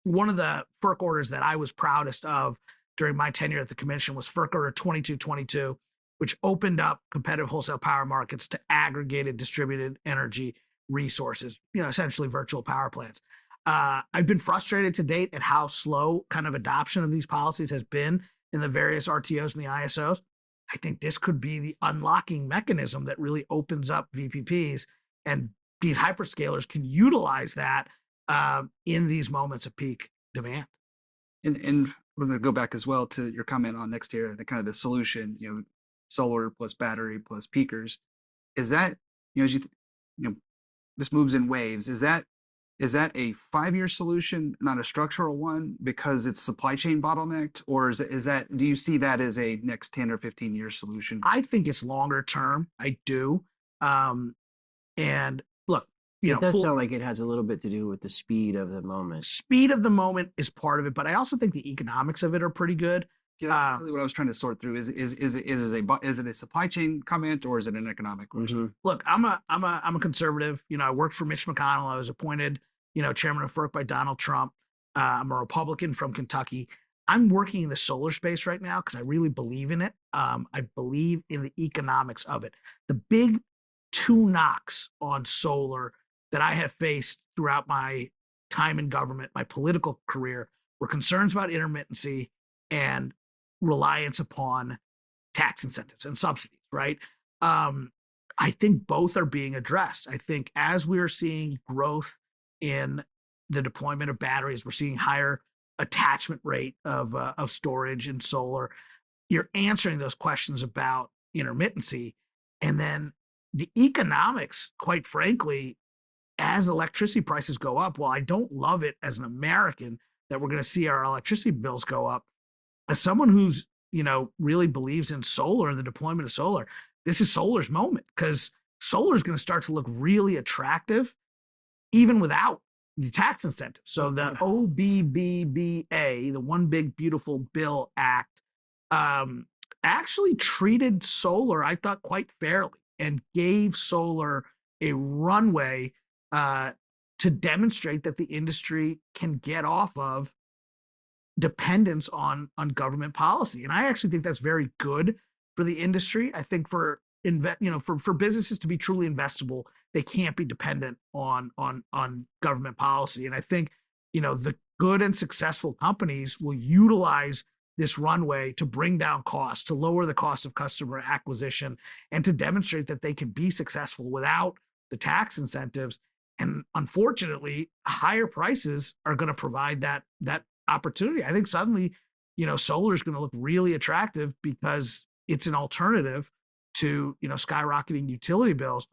one of the FERC orders that I was proudest of during my tenure at the commission was FERC Order 2222, which opened up competitive wholesale power markets to aggregated distributed energy resources, essentially virtual power plants. I've been frustrated to date at how slow kind of adoption of these policies has been in the various RTOs and the ISOs. I think this could be the unlocking mechanism that really opens up VPPs, and these hyperscalers can utilize that in these moments of peak demand. And we're going to go back as well to your comment on next year, the kind of the solution, solar plus battery plus peakers. Is that, as this moves in waves, is that a 5-year solution, not a structural one, because it's supply chain bottlenecked, or is that do you see that as a next 10 or 15-year solution? I think it's longer term. I do. And look, it does sound like it has a little bit to do with the speed of the moment. Speed of the moment is part of it, but I also think the economics of it are pretty good. Yeah, that's really what I was trying to sort through. Is it a supply chain comment, or is it an economic question? Look, I'm a conservative. I worked for Mitch McConnell. I was appointed, chairman of FERC by Donald Trump. I'm a Republican from Kentucky. I'm working in the solar space right now because I really believe in it. I believe in the economics of it. The big 2 knocks on solar that I have faced throughout my time in government, my political career, were concerns about intermittency and reliance upon tax incentives and subsidies, right? I think both are being addressed. I think as we are seeing growth in the deployment of batteries, we're seeing higher attachment rate of storage and solar. You're answering those questions about intermittency, and then the economics, quite frankly, as electricity prices go up, while I don't love it as an American that we're going to see our electricity bills go up, as someone who's, really believes in solar and the deployment of solar, this is solar's moment, because solar is going to start to look really attractive even without the tax incentives. So the OBBBA, the One Big Beautiful Bill Act, actually treated solar, I thought, quite fairly and gave solar a runway to demonstrate that the industry can get off of dependence on government policy. And I actually think that's very good for the industry. I think for businesses to be truly investable, they can't be dependent on government policy. And I think, the good and successful companies will utilize this runway to bring down costs, to lower the cost of customer acquisition, and to demonstrate that they can be successful without the tax incentives. And unfortunately, higher prices are going to provide that opportunity. I think suddenly, solar is going to look really attractive because it's an alternative to, skyrocketing utility bills.